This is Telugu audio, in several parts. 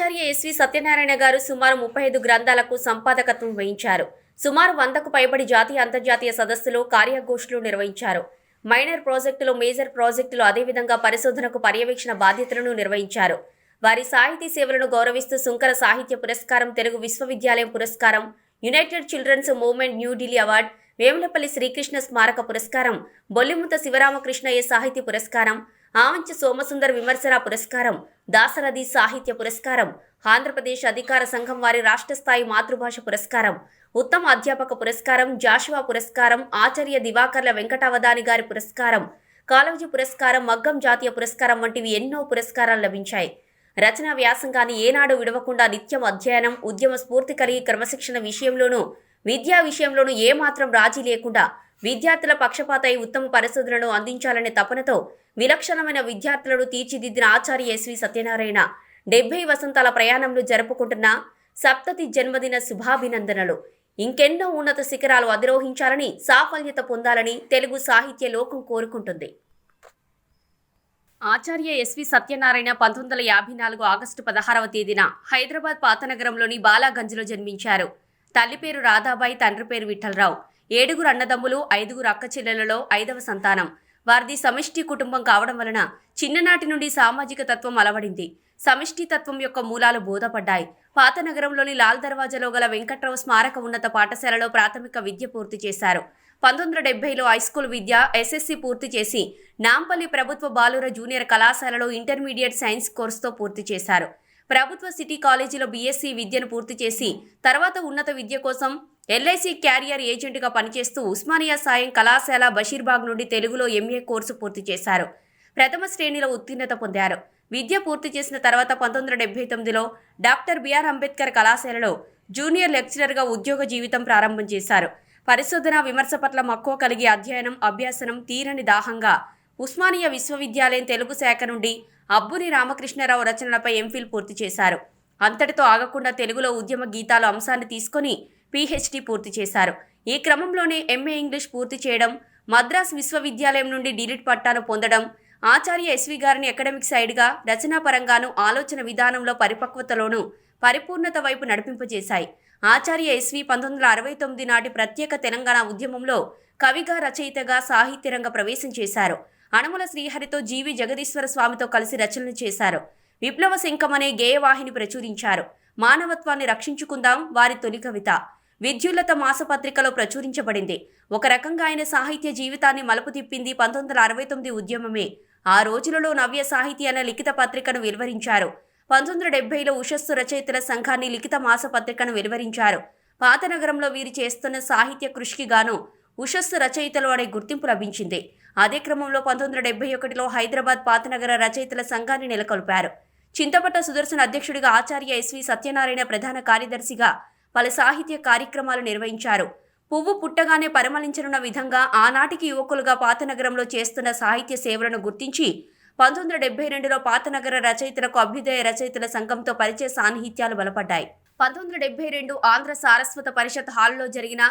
ఆచార్య ఎస్వి సత్యనారాయణ గారు సుమారు 35 గ్రంథాలకు సంపాదకత్వం వహించారు. సుమారు 100కు పైబడి జాతీయ అంతర్జాతీయ సదస్సులు, కార్యగోష్ఠులు నిర్వహించారు. మైనర్ ప్రాజెక్టులు, మేజర్ ప్రాజెక్టులు, అదేవిధంగా పరిశోధనకు పర్యవేక్షణ బాధ్యతలను నిర్వహించారు. వారి సాహితీ సేవలను గౌరవిస్తూ శుంకర సాహిత్య పురస్కారం, తెలుగు విశ్వవిద్యాలయం పురస్కారం, united children's movement New Delhi award, Vemulapalli Srikrishna స్మారక పురస్కారం, బొల్లిముత శివరామకృష్ణయ్య సాహిత్య పురస్కారం, ఆమంచి సోమసుందర్ విమర్శన పురస్కారం, దాశరథి సాహిత్య పురస్కారం, ఆంధ్రప్రదేశ్ అధికార సంఘం వారి రాష్ట్ర స్థాయి మాతృభాష పురస్కారం, ఉత్తమ అధ్యాపక పురస్కారం, జాషువా పురస్కారం, ఆచార్య దివాకర్ల వెంకటావధాని గారి పురస్కారం, కాళోజీ పురస్కారం, మగ్గం జాతీయ పురస్కారం వంటివి ఎన్నో పురస్కారాలు లభించాయి. రచనా వ్యాసంగాన్ని ఏనాడు విడవకుండా నిత్యం అధ్యయనం, ఉద్యమ స్ఫూర్తి కలిగి క్రమశిక్షణ విషయంలోనూ, విద్యా విషయంలోనూ ఏమాత్రం రాజీ లేకుండా విద్యార్థుల పక్షపాతై ఉత్తమ పరిశోధనను అందించాలనే తపనతో విలక్షణమైన విద్యార్థులను తీర్చిదిద్దిన ఆచార్య ఎస్వి సత్యనారాయణ 70 వసంతాల ప్రయాణంలో జరుపుకుంటున్న సప్తతి జన్మదిన శుభాభినందనలు. ఇంకెన్నో ఉన్నత శిఖరాలు అధిరోహించాలని, సాఫల్యత పొందాలని తెలుగు సాహిత్య లోకం కోరుకుంటుంది. ఆచార్య ఎస్వి సత్యనారాయణ 1954 ఆగస్టు 16వ తేదీన హైదరాబాద్ పాతనగరంలోని బాలాగంజ్లో జన్మించారు. తల్లి పేరు రాధాబాయి, తండ్రి పేరు విఠలరావు. 7 అన్నదమ్ములు, 5 అక్క చెల్లెలలో 5వ సంతానం. వారిది సమిష్టి కుటుంబం కావడం వలన చిన్ననాటి నుండి సామాజిక తత్వం అలవడింది. సమిష్టి తత్వం యొక్క మూలాలు బోధపడ్డాయి. పాతనగరంలోని లాల్ దర్వాజాలో గల వెంకట్రావు స్మారక ఉన్నత పాఠశాలలో ప్రాథమిక విద్య పూర్తి చేశారు. 1970లో హైస్కూల్ విద్య, ఎస్ఎస్సి పూర్తి చేసి నాంపల్లి ప్రభుత్వ బాలుర జూనియర్ కళాశాలలో ఇంటర్మీడియట్ సైన్స్ కోర్సుతో పూర్తి చేశారు. ప్రభుత్వ సిటీ కాలేజీలో బీఎస్సీ విద్యను పూర్తి చేసి తర్వాత ఉన్నత విద్య కోసం ఎల్ఐసి క్యారియర్ ఏజెంట్గా పనిచేస్తూ ఉస్మానియా సాయం కళాశాల బషీర్బాగ్ నుండి తెలుగులో ఎంఏ కోర్సు పూర్తి చేశారు. ప్రథమ శ్రేణిలో ఉత్తీర్ణత పొందారు. విద్య పూర్తి చేసిన తర్వాత 1979లో డాక్టర్ బిఆర్ అంబేద్కర్ కళాశాలలో జూనియర్ లెక్చరర్గా ఉద్యోగ జీవితం ప్రారంభం చేశారు. పరిశోధన, విమర్శ పట్ల మక్కువ కలిగి అధ్యయనం, అభ్యాసనం తీరని దాహంగా ఉస్మానియా విశ్వవిద్యాలయం తెలుగు శాఖ నుండి అబ్బుని రామకృష్ణరావు రచనలపై ఎంఫిల్ పూర్తి చేశారు. అంతటితో ఆగకుండా తెలుగులో ఉద్యమ గీతాలు అంశాన్ని తీసుకొని పీహెచ్డీ పూర్తి చేశారు. ఈ క్రమంలోనే ఎంఏ ఇంగ్లీష్ పూర్తి చేయడం, మద్రాస్ విశ్వవిద్యాలయం నుండి డిలిట్ పట్టాను పొందడం ఆచార్య ఎస్వి గారిని అకాడమిక్ సైడ్గా, రచనాపరంగానూ, ఆలోచన విధానంలో పరిపక్వతలోనూ పరిపూర్ణత వైపు నడిపింపజేశాయి. ఆచార్య ఎస్వి 1969 నాటి ప్రత్యేక తెలంగాణ ఉద్యమంలో కవిగా, రచయితగా సాహిత్యరంగ ప్రవేశం చేశారు. అనుముల శ్రీహరితో, జీవి జగదీశ్వర స్వామితో కలిసి రచనలు చేశారు. విప్లవ శంఖం అనే గేయవాహిని ప్రచురించారు. మానవత్వాన్ని రక్షించుకుందాం వారి తొలి కవిత విద్యుల్లత మాసపత్రికలో ప్రచురించబడింది. ఒక రకంగా ఆయన సాహిత్య జీవితాన్ని మలుపు తిప్పింది 1969 ఉద్యమమే. ఆ రోజులలో నవ్య సాహితీ అనే లిఖిత పత్రికను వెలువరించారు. 1970లో ఉషస్సు రచయితల సంఘాన్ని లిఖిత మాసపత్రికను వెలువరించారు. పాతనగరంలో వీరు చేస్తున్న సాహిత్య కృషికి గాను ఉషస్సు రచయితలు అనే గుర్తింపు లభించింది. అదే క్రమంలో 1971లో హైదరాబాద్ పాతనగర రచయితల సంఘాన్ని నెలకొల్పారు. చింతపట్ట సుదర్శన్ అధ్యక్షుడిగా, ఆచార్య ఎస్వి సత్యనారాయణ ప్రధాన కార్యదర్శిగా పలు సాహిత్య కార్యక్రమాలు నిర్వహించారు. పువ్వు పుట్టగానే పరిమళించనున్న విధంగా ఆనాటికి యువకులుగా పాతనగరంలో చేస్తున్న సాహిత్య సేవలను గుర్తించి 1972లో పాతనగర రచయితలకు అభ్యుదయ రచయితల సంఘంతో పరిచయ సాన్నిహిత్యాలు బలపడ్డాయి. 1972 ఆంధ్ర సారస్వత పరిషత్ హాల్లో జరిగిన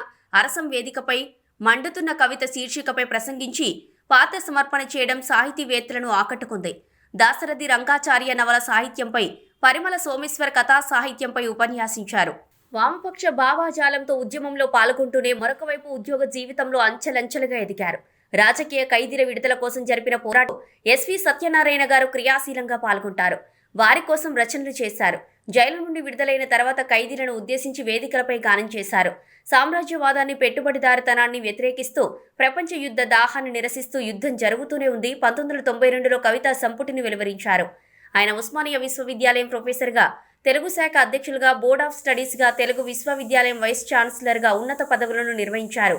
అరసం వేదికపై మండుతున్న కవిత శీర్షికపై ప్రసంగించి పాత్ర సమర్పణ చేయడం సాహితీవేత్తలను ఆకట్టుకుంది. దాశరథి రంగాచార్య నవల సాహిత్యంపై, పరిమళ సోమేశ్వర్ కథా సాహిత్యంపై ఉపన్యాసించారు. వామపక్ష భావాజాలంతో ఉద్యమంలో పాల్గొంటూనే మరొక వైపు ఉద్యోగ జీవితంలో అంచెలంచెలుగా ఎదిగారు. రాజకీయ ఖైదీల విడుదల కోసం జరిపిన పోరాటం ఎస్వి సత్యనారాయణ గారు క్రియాశీలంగా పాల్గొంటారు. వారి కోసం రచనలు చేశారు. జైలు నుండి విడుదలైన తర్వాత ఖైదీలను ఉద్దేశించి వేదికలపై గానం చేశారు. సామ్రాజ్యవాదాన్ని, పెట్టుబడిదారితనాన్ని వ్యతిరేకిస్తూ, ప్రపంచ యుద్ధ దాహాన్ని నిరసిస్తూ యుద్ధం జరుగుతూనే ఉంది. 1992లో కవితా సంపుటిని వెలువరించారు. ఆయన ఉస్మానియా విశ్వవిద్యాలయం ప్రొఫెసర్గా, తెలుగు శాఖ అధ్యక్షులుగా, బోర్డ్ ఆఫ్ స్టడీస్గా, తెలుగు విశ్వవిద్యాలయం వైస్ ఛాన్సలర్గా ఉన్నత పదవులను నిర్వహించారు.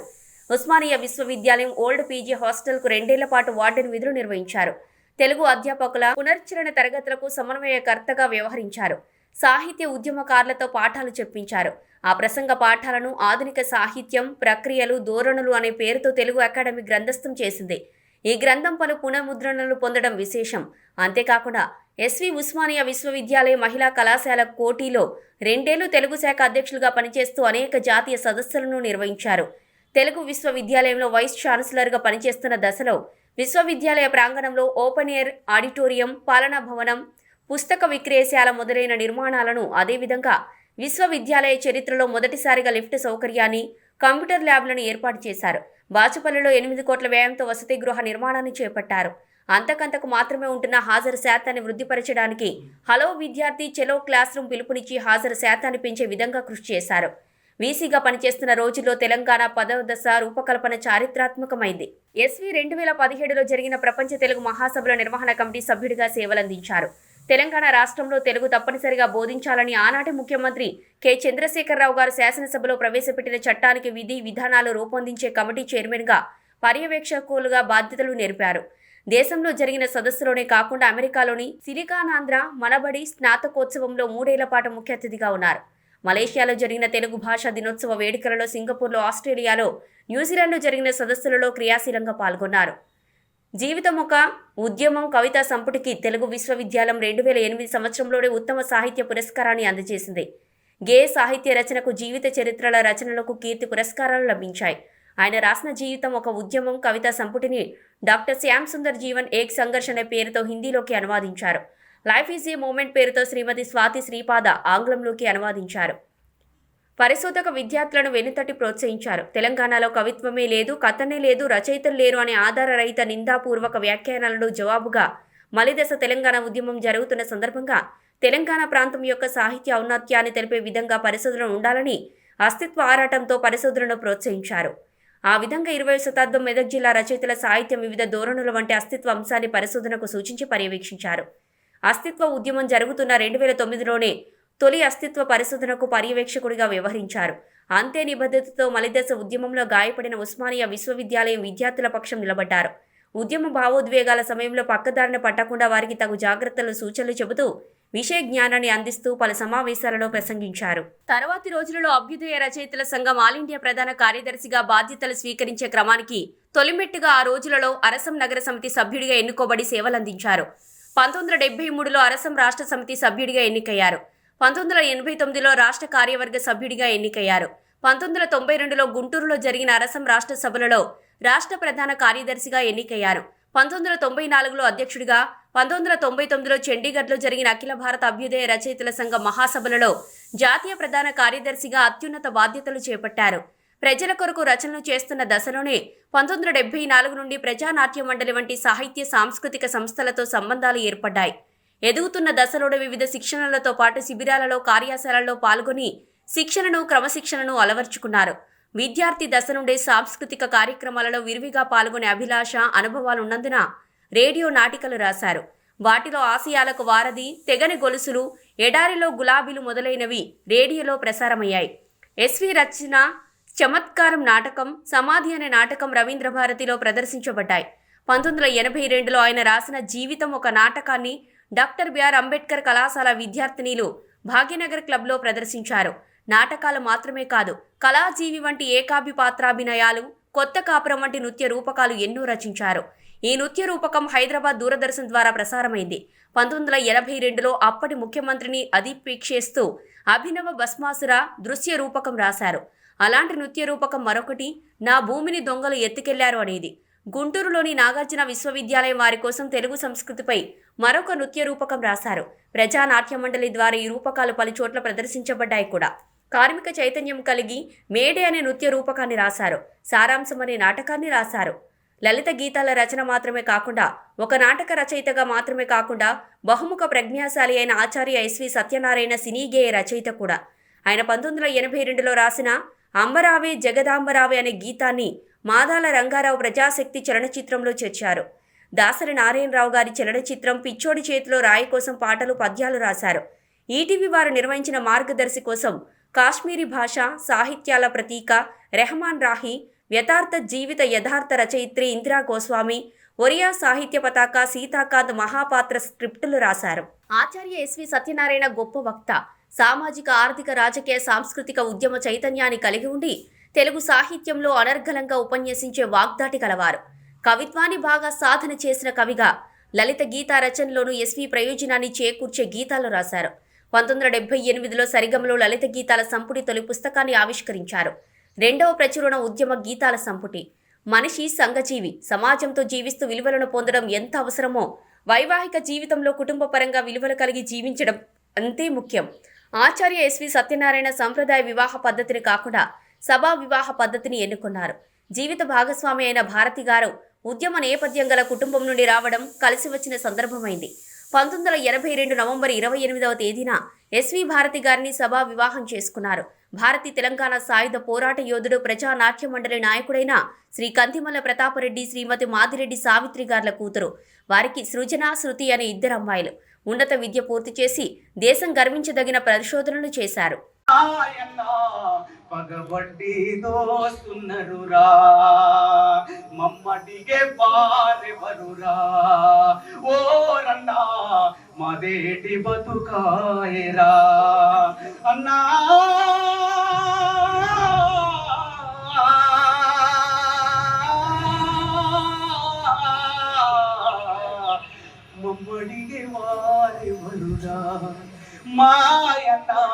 ఉస్మానియా విశ్వవిద్యాలయం ఓల్డ్ పీజీ హాస్టల్కు 2 ఏళ్ల పాటు వార్డెన్ విధులు నిర్వహించారు. తెలుగు అధ్యాపకుల పునశ్చరణ తరగతులకు సమన్వయకర్తగా వ్యవహరించారు. సాహిత్య ఉద్యమకారులతో పాఠాలు చెప్పించారు. ఆ ప్రసంగ పాఠాలను ఆధునిక సాహిత్యం, ప్రక్రియలు, ధోరణులు అనే పేరుతో తెలుగు అకాడమీ గ్రంథస్థం చేసింది. ఈ గ్రంథం పలు పునఃముద్రణలు పొందడం విశేషం. అంతేకాకుండా ఎస్వి ఉస్మానియా విశ్వవిద్యాలయ మహిళా కళాశాల కోటిలో 2 ఏళ్లు తెలుగు శాఖ అధ్యక్షులుగా పనిచేస్తూ అనేక జాతీయ సదస్సులను నిర్వహించారు. తెలుగు విశ్వవిద్యాలయంలో వైస్ ఛాన్సలర్గా పనిచేస్తున్న దశలో విశ్వవిద్యాలయ ప్రాంగణంలో ఓపెన్ ఎయిర్ ఆడిటోరియం, పాలనా భవనం, పుస్తక విక్రయశాల మొదలైన నిర్మాణాలను, అదేవిధంగా విశ్వవిద్యాలయ చరిత్రలో మొదటిసారిగా లిఫ్ట్ సౌకర్యాన్ని, కంప్యూటర్ ల్యాబ్లను ఏర్పాటు చేశారు. బాచుపల్లిలో 8 కోట్ల వ్యయంతో వసతి గృహ నిర్మాణాన్ని చేపట్టారు. అంతకంతకు మాత్రమే ఉంటున్న హాజరు శాతాన్ని వృద్ధిపరచడానికి హలో విద్యార్థి చెలో క్లాస్ రూమ్ పిలుపునిచ్చి హాజరు శాతాన్ని పెంచే విధంగా కృషి చేశారు. వీసీగా పనిచేస్తున్న రోజుల్లో తెలంగాణ 10వ దశ రూపకల్పన చారిత్రాత్మకమైంది. ఎస్వి 2017లో జరిగిన ప్రపంచ తెలుగు మహాసభల నిర్వహణ కమిటీ సభ్యుడిగా సేవలందించారు. తెలంగాణ రాష్ట్రంలో తెలుగు తప్పనిసరిగా బోధించాలని ఆనాటి ముఖ్యమంత్రి కె. చంద్రశేఖరరావు గారు శాసనసభలో ప్రవేశపెట్టిన చట్టానికి విధి విధానాలు రూపొందించే కమిటీ చైర్మన్గా, పర్యవేక్షకులుగా బాధ్యతలు నేర్పారు. దేశంలో జరిగిన సదస్సులోనే కాకుండా అమెరికాలోని సిలికానాంధ్ర మనబడి స్నాతకోత్సవంలో 3 ఏళ్ల పాటు ముఖ్య అతిథిగా ఉన్నారు. మలేషియాలో జరిగిన తెలుగు భాషా దినోత్సవ వేడుకలలో, సింగపూర్లో, ఆస్ట్రేలియాలో, న్యూజిలాండ్లో జరిగిన సదస్సులలో క్రియాశీలంగా పాల్గొన్నారు. జీవితం ఒక ఉద్యమం కవితా సంపుటికి తెలుగు విశ్వవిద్యాలయం 2008 సంవత్సరంలోనే ఉత్తమ సాహిత్య పురస్కారాన్ని అందజేసింది. గేయ సాహిత్య రచనకు, జీవిత చరిత్రల రచనలకు కీర్తి పురస్కారాలు లభించాయి. ఆయన రాసిన జీవితం ఒక ఉద్యమం కవితా సంపుటిని డాక్టర్ శ్యామ్ సుందర్ జీవన్ ఏక్ సంఘర్ష్ అనే పేరుతో హిందీలోకి అనువాదించారు. లైఫ్ ఈజ్ ఏ మూమెంట్ పేరుతో శ్రీమతి స్వాతి శ్రీపాద ఆంగ్లంలోకి అనువాదించారు. పరిశోధక విద్యార్థులను వెనుతట్టి ప్రోత్సహించారు. తెలంగాణలో కవిత్వమే లేదు, కథనే లేదు, రచయితలు లేరు అనే ఆధారరహిత నిందాపూర్వక వ్యాఖ్యానాలను జవాబుగా మలిదశ తెలంగాణ ఉద్యమం జరుగుతున్న సందర్భంగా తెలంగాణ ప్రాంతం యొక్క సాహిత్య ఔన్నత్యాన్ని తెలిపే విధంగా పరిశోధనలు ఉండాలని అస్తిత్వ ఆరాటంతో పరిశోధనను ప్రోత్సహించారు. ఆ విధంగా 20వ శతాబ్దం మెదక్ జిల్లా రచయితల సాహిత్యం వివిధ ధోరణుల వంటి అస్తిత్వ అంశాన్ని పరిశోధనకు సూచించి పర్యవేక్షించారు. అస్తిత్వ ఉద్యమం జరుగుతున్న 2009లోనే తొలి అస్తిత్వ పరిశోధనకు పర్యవేక్షకుడిగా వ్యవహరించారు. అంతే నిబద్ధతతో మలిదశ ఉద్యమంలో గాయపడిన ఉస్మానియా విశ్వవిద్యాలయం విద్యార్థుల పక్షం నిలబడ్డారు. ఉద్యమ భావోద్వేగాల సమయంలో పక్కదారిన పట్టకుండా వారికి తగు జాగ్రత్తలు, సూచనలు చెబుతూ విషయ జ్ఞానాన్ని అందిస్తూ పలు సమావేశాలలో ప్రసంగించారు. తర్వాతి రోజులలో అభ్యుదయ రచయితల సంఘం ఆల్ ఇండియా ప్రధాన కార్యదర్శిగా బాధ్యతలు స్వీకరించే క్రమానికి తొలిమెట్టుగా ఆ రోజులలో అరసం నగర సమితి సభ్యుడిగా ఎన్నుకోబడి సేవలందించారు. 1973లో అరసం రాష్ట్ర సమితి సభ్యుడిగా ఎన్నికయ్యారు. 1989లో రాష్ట్ర కార్యవర్గ సభ్యుడిగా ఎన్నికయ్యారు. 1992లో గుంటూరులో జరిగిన అరసం రాష్ట్ర సభలలో రాష్ట్ర ప్రధాన కార్యదర్శిగా ఎన్నికయ్యారు. 1994లో అధ్యక్షుడిగా, 1999లో చండీగఢ్లో జరిగిన అఖిల భారత అభ్యుదయ రచయితల సంఘ మహాసభలలో జాతీయ ప్రధాన కార్యదర్శిగా అత్యున్నత బాధ్యతలు చేపట్టారు. ప్రజల కొరకు రచనలు చేస్తున్న దశలోనే 1974 నుండి ప్రజానాట్య మండలి వంటి సాహిత్య సాంస్కృతిక సంస్థలతో సంబంధాలు ఏర్పడ్డాయి. ఎదుగుతున్న దశలోనే వివిధ శిక్షణలతో పాటు శిబిరాలలో, కార్యశాలల్లో పాల్గొని శిక్షణను, క్రమశిక్షణను అలవర్చుకున్నారు. విద్యార్థి దశ నుండే సాంస్కృతిక కార్యక్రమాలలో విరివిగా పాల్గొనే అభిలాష, అనుభవాలున్నందున రేడియో నాటికలు రాశారు. వాటిలో ఆశయాలకు వారధి, తెగని గొలుసులు, ఎడారిలో గులాబీలు మొదలైనవి రేడియోలో ప్రసారమయ్యాయి. ఎస్వి రచన చమత్కారం నాటకం, సమాధి అనే నాటకం రవీంద్ర భారతిలో ప్రదర్శించబడ్డాయి. 1982లో ఆయన రాసిన జీవితం ఒక నాటకాన్ని డాక్టర్ బిఆర్ అంబేద్కర్ కళాశాల విద్యార్థినీలు భాగ్యనగర్ క్లబ్లో ప్రదర్శించారు. నాటకాలు మాత్రమే కాదు, కళాజీవి వంటి ఏకాభి పాత్రాభినయాలు, కొత్త కాపురం వంటి నృత్య రూపకాలు ఎన్నో రచించారు. ఈ నృత్య రూపకం హైదరాబాద్ దూరదర్శన్ ద్వారా ప్రసారమైంది. 1982లో అప్పటి ముఖ్యమంత్రిని అధిపేక్షిస్తూ అభినవ భస్మాసుర దృశ్య రూపకం రాశారు. అలాంటి నృత్య రూపకం మరొకటి నా భూమిని దొంగలు ఎత్తుకెళ్లారు అనేది. గుంటూరులోని నాగార్జున విశ్వవిద్యాలయం వారి కోసం తెలుగు సంస్కృతిపై మరొక నృత్య రూపకం రాశారు. ప్రజానాట్య మండలి ద్వారా ఈ రూపకాలు పలుచోట్ల ప్రదర్శించబడ్డాయి కూడా. కార్మిక చైతన్యం కలిగి మేడే అనే నృత్య రూపకాన్ని రాశారు. సారాంశం అనే నాటకాన్ని రాశారు. లలిత గీతాల రచన మాత్రమే కాకుండా, ఒక నాటక రచయితగా మాత్రమే కాకుండా బహుముఖ ప్రజ్ఞాశాలి అయిన ఆచార్య ఎస్వి సత్యనారాయణ సినీ గేయ రచయిత కూడా. ఆయన 1982లో రాసిన అంబరావే జగదాంబరావే అనే గీతాన్ని మాదాల రంగారావు ప్రజాశక్తి చలనచిత్రంలో చేర్చారు. దాసరి నారాయణరావు గారి చలనచిత్రం పిచ్చోడి చేతిలో రాయి కోసం పాటలు, పద్యాలు రాశారు. ఈటీవీ వారు నిర్వహించిన మార్గదర్శి కోసం కాశ్మీరీ భాష సాహిత్యాల ప్రతీక రెహమాన్ రాహి, యథార్థ జీవిత యథార్థ రచయిత్రి ఇందిరా గోస్వామి, ఒరియా సాహిత్య పతాక సీతాకాంత్ మహాపాత్ర స్క్రిప్టులు రాశారు. ఆచార్య ఎస్వి సత్యనారాయణ గొప్ప వక్త, సామాజిక, ఆర్థిక, రాజకీయ, సాంస్కృతిక ఉద్యమ చైతన్యాన్ని కలిగి ఉండి తెలుగు సాహిత్యంలో అనర్గళంగా ఉపన్యసించే వాగ్దాటి కలవారు. కవిత్వాన్ని బాగా సాధన చేసిన కవిగా లలిత గీతా రచనలోనూ ఎస్వి ప్రయోజనాన్ని చేకూర్చే గీతాలు రాశారు. 1978లో సరిగమలో లలిత గీతాల సంపుటి తొలి పుస్తకాన్ని ఆవిష్కరించారు. రెండవ ప్రచురణ ఉద్యమ గీతాల సంపుటి. మనిషి సంఘజీవి, సమాజంతో జీవిస్తూ విలువలను పొందడం ఎంత అవసరమో వైవాహిక జీవితంలో కుటుంబ పరంగా విలువలు కలిగి జీవించడం అంతే ముఖ్యం. ఆచార్య ఎస్వి సత్యనారాయణ సంప్రదాయ వివాహ పద్ధతిని కాకుండా సభా వివాహ పద్ధతిని ఎన్నుకున్నారు. జీవిత భాగస్వామి అయిన భారతి గారు ఉద్యమ నేపథ్యం గల కుటుంబం నుండి రావడం కలిసి వచ్చిన సందర్భమైంది. 1982 నవంబర్ 28వ తేదీన ఎస్వి భారతి గారిని సభా వివాహం చేసుకున్నారు. భారతి తెలంగాణ సాయుధ పోరాట యోధుడు, ప్రజా నాట్య మండలి నాయకుడైన శ్రీ కంతిమల్ల ప్రతాపరెడ్డి, శ్రీమతి మాదిరెడ్డి సావిత్రి గార్ల కూతురు. వారికి సృజన, శృతి అనే 2 అమ్మాయిలు. ఉన్నత విద్య పూర్తి చేసి దేశం గర్వించదగిన పరిశోధనలు చేశారు. పగబడ్డి దోస్తున్నరురా మమ్మడిగే బారెవరురా ఓ రన్నా మదేటి బతుకాయరా అన్నా మమ్మడిగే వారెవరురా మాయన్నా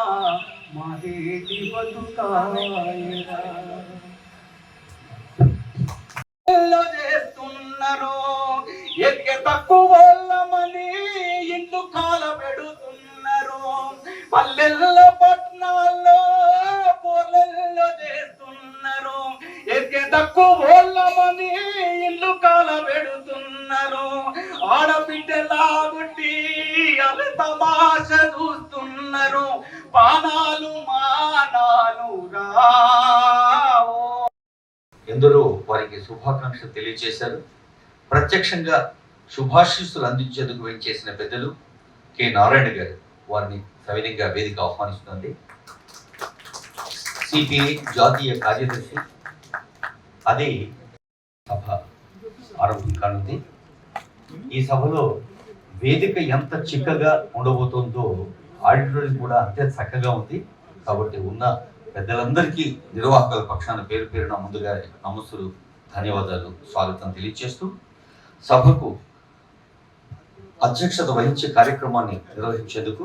మాదేటి బతుకాయరా చేస్తున్నారు ఎక్క తక్కువమని ఇందు కాల పెడుతున్నారు పల్లెల్లో పట్నాల్లో పొలల్లో చేస్తున్నారు ఎక్క తక్కువమని ఇల్లు కాల పెడుతున్నారు ఆడబిడ్డలాగుండి అవి తమాష చూస్తున్నారు పానాలు మానాలు రావో. ఎందరో వారికి శుభాకాంక్షలు తెలియజేశారు. ప్రత్యక్షంగా శుభాశీస్సులు అందించేందుకు వెంచేసిన పెద్దలు కె నారాయణ గారు వారిని సవినయంగా వేదిక ఆహ్వానిస్తుంది. సిపిఐ జాతీయ కార్యదర్శి. అది సభ ఆరంభం కానుంది. ఈ సభలో వేదిక ఎంత చిక్కగా ఉండబోతుందో ఆడిటోరియం కూడా అంతే చక్కగా ఉంది. కాబట్టి ఉన్న పెద్దలందరికీ నిర్వాహకుల పక్షాన పేరు పేరున ముందుగా నమస్సులు, ధన్యవాదాలు, స్వాగతం తెలియజేస్తూ సభకు అధ్యక్షత వహించే కార్యక్రమాన్ని నిర్వహించేందుకు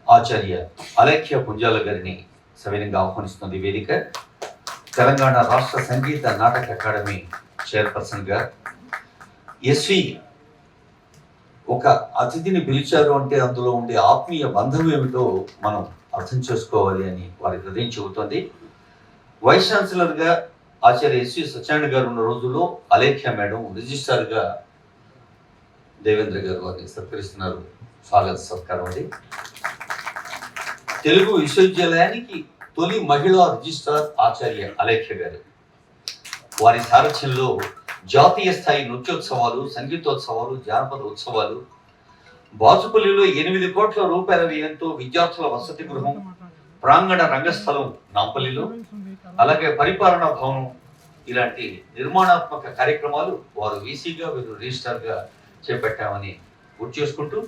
ఆచార్య అలేఖ్య పుంజాల గారిని సవినంగా ఆహ్వానిస్తుంది వేదిక. తెలంగాణ రాష్ట్ర సంగీత నాటక అకాడమీ చైర్పర్సన్ గా ఎస్వి ఒక అతిథిని పిలిచారు అంటే అందులో ఉండే ఆత్మీయ బంధం ఏమిటో మనం అర్థం చేసుకోవాలి అని వారి హృదయం చెబుతోంది. వైస్ ఛాన్సలర్ గా ఆచార్య ఎస్వి సత్యనారాయణ గారు ఉన్న రోజుల్లో అలేఖ్య మేడం రిజిస్ట్రార్ గా దేవేంద్ర గారు వారిని సత్కరిస్తున్నారు. స్వాగత సత్కారం అది. తెలుగు విశ్వవిద్యాలయానికి తొలి మహిళా రిజిస్ట్రార్ ఆచార్య అలేఖ్య గారు. వారి సారథ్యంలో జాతీయ స్థాయి నృత్యోత్సవాలు, సంగీతోత్సవాలు, జానపద ఉత్సవాలు, బాచుపల్లిలో 8 కోట్ల రూపాయల వ్యయంతో విద్యార్థుల వసతి గృహం, ప్రాంగణ రంగస్థలం నాంపల్లిలో, అలాగే పరిపాలనా భవనం, ఇలాంటి నిర్మాణాత్మక కార్యక్రమాలు వారు వీసీగా, వీరు రిజిస్ట్రార్గా చేపట్టామని గుర్తు చేసుకుంటూ,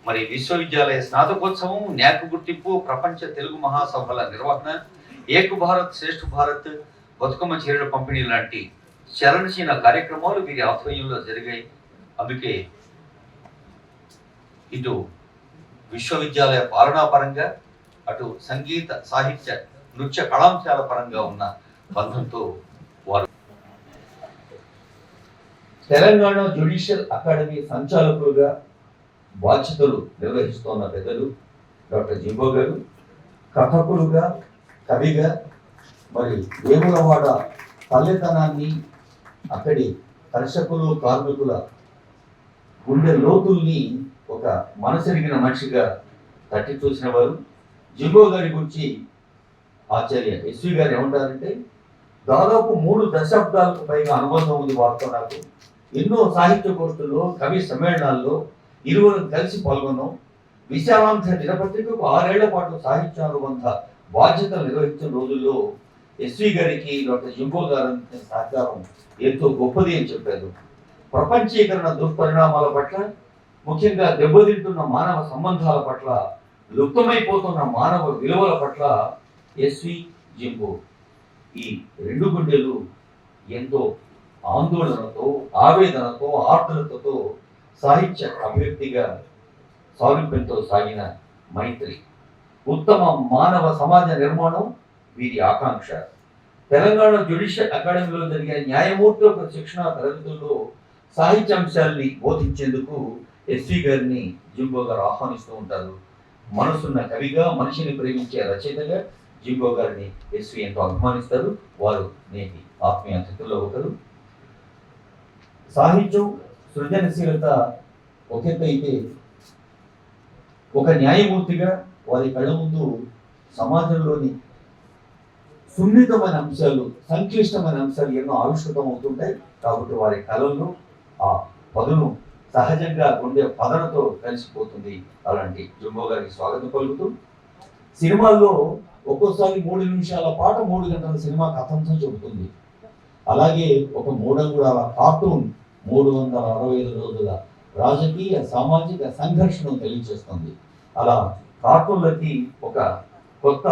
మరి విశ్వవిద్యాలయ స్నాతకోత్సవం, న్యాక్ గుర్తింపు, ప్రపంచ తెలుగు మహాసభల నిర్వహణ, ఏక్ భారత్ శ్రేష్ఠ భారత్, బతుకమ్మ చీరల పంపిణీ లాంటి చలనశీల కార్యక్రమాలు వీరి ఆధ్వర్యంలో జరిగాయి. అందుకే ఇటు విశ్వవిద్యాలయ పాలనా పరంగా, అటు సంగీత, సాహిత్య, నృత్య కళాంశాల పరంగా ఉన్న బంధంతో వారు తెలంగాణ జ్యుడిషియల్ అకాడమీ సంచాలకులుగా బాధ్యతలు నిర్వహిస్తున్న పెద్దలు డాక్టర్ జింబో గారు, కథకులుగా, కవిగా, మరి వేములవాడ పల్లెతనాన్ని, అక్కడి కర్షకులు, కార్మికుల గుండె లోతుల్ని ఒక మనసెరిగిన మనిషిగా తట్టి చూసిన వారు. జింబో గారి గురించి ఆచార్య ఎస్వి గారు ఏమంటారంటే, దాదాపు 3 దశాబ్దాలకు పైగా అనుబంధం ఉంది వారితో. నాకు ఎన్నో సాహిత్య గోష్ఠుల్లో, కవి సమ్మేళనాల్లో ఇరువురు కలిసి పాల్గొన్నాం. విశాలాంధ్ర దినపత్రికకు 6 ఏళ్ల పాటు సాహిత్యానుబంధ బాధ్యతలు నిర్వహించిన రోజుల్లో ఎస్వి గారికి డాక్టర్ జింబో గారు సహకారం ఎంతో గొప్పది అని చెప్పారు. ప్రపంచీకరణ దుష్పరిణామాల పట్ల, ముఖ్యంగా దెబ్బతింటున్న మానవ సంబంధాల పట్ల, లుప్తమైపోతున్న మానవ విలువల పట్ల ఎస్వి, జింబో ఈ 2 గుండెలు ఎంతో ఆందోళనతో, ఆవేదనతో, ఆర్ద్రతతో సాహిత్య అభివ్యక్తిగా సారూప్యంతో సాగిన మైత్రి. ఉత్తమ మానవ సమాజ నిర్మాణం వీరి ఆకాంక్ష. తెలంగాణ జ్యుడిషియల్ అకాడమీలో జరిగే న్యాయమూర్తుల శిక్షణ తరగతుల్లో సాహిత్యాంశాల్ని బోధించేందుకు ఎస్వి గారిని జింబో గారు ఆహ్వానిస్తూ ఉంటారు. మనసున్న కవిగా, మనిషిని ప్రేమించే రచయితగా జింబో గారిని ఎస్వి ఎంతో అభిమానిస్తారు. వారు నేటి ఆత్మీయ అతిథుల్లో ఒకరు. సాహిత్యం, సృజనశీలత ఒకెత్తైతే ఒక న్యాయమూర్తిగా వారి కళ్ళ ముందు సమాజంలోని సున్నితమైన అంశాలు, సంక్లిష్టమైన అంశాలు ఎన్నో ఆవిష్కృతం అవుతుంటాయి. కాబట్టి వారి కళల్లో ఆ పదును సహజంగా ఉండే పదనతో కలిసిపోతుంది. అలాంటి జింబో గారికి స్వాగతం పలుకుతూ, సినిమాల్లో ఒక్కోసారి 3 నిమిషాల పాట 3 గంటల సినిమా కథంతో చెబుతుంది. అలాగే ఒక 3 అంగుళాల కార్టూన్ 365 రోజుల రాజకీయ, సామాజిక సంఘర్షణను తెలియజేస్తుంది. అలా కార్టూన్లకి ఒక కొత్త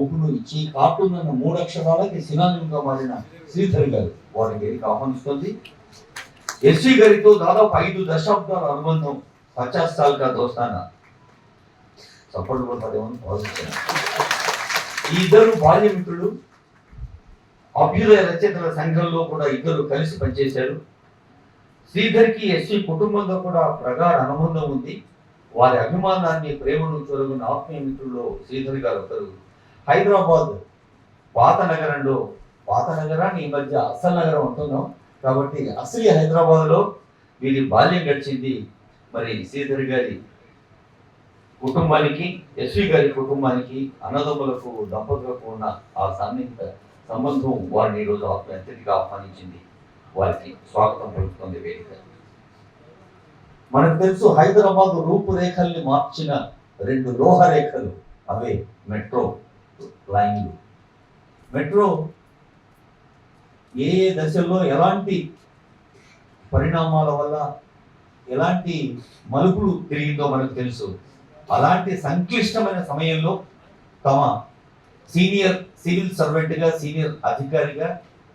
ఊపును ఇచ్చి కార్టూన్ అన్న 3 అక్షరాలకి సినానిమ్గా మారిన శ్రీధర్ గారు వారి గారికి ఆహ్వానిస్తుంది. ఎస్వి గారితో దాదాపు 5 దశాబ్దాల అనుబంధం, 50 సాల్ కా దోస్తానా. సపోర్ట్ పడతారేమో. ఈ ఇద్దరు బాల్య మిత్రులు. అభ్యుదయ రచయితల సంఘంలో కూడా ఇద్దరు కలిసి పనిచేశారు. శ్రీధర్కి ఎస్వి కుటుంబంతో కూడా ప్రగాఢ అనుబంధం ఉంది. వారి అభిమానాన్ని, ప్రేమను చొరుగున్న ఆత్మీయ మిత్రుల్లో శ్రీధర్ గారు ఒకరు. హైదరాబాద్ పాత నగరాన్ని ఈ మధ్య అసలు నగరం అంటున్నాం కాబట్టి అసలు హైదరాబాద్లో వీరి బాల్యం గడిచింది. మరి శ్రీధర్ గారి కుటుంబానికి, ఎస్వి గారి కుటుంబానికి, అన్నదమ్ములకు, దంపతులకు ఉన్న ఆ సన్నిహిత సంబంధం వారిని ఈరోజు ఆత్మీయ అతిథిగా ఆహ్వానించింది. వారికి స్వాగతం పలుకుతుంది వేదిక. మనకు తెలుసు, హైదరాబాద్ రూపురేఖల్ని మార్చిన 2 లోహరేఖలు, అవే మెట్రో లైన్లు. మెట్రో ఏ దశల్లో ఎలాంటి పరిణామాల వల్ల ఎలాంటి మలుపులు తిరిగిందో మనకు తెలుసు. అలాంటి సంక్లిష్టమైన సమయంలో తమ సీనియర్ సివిల్ సర్వెంట్గా, సీనియర్ అధికారిగా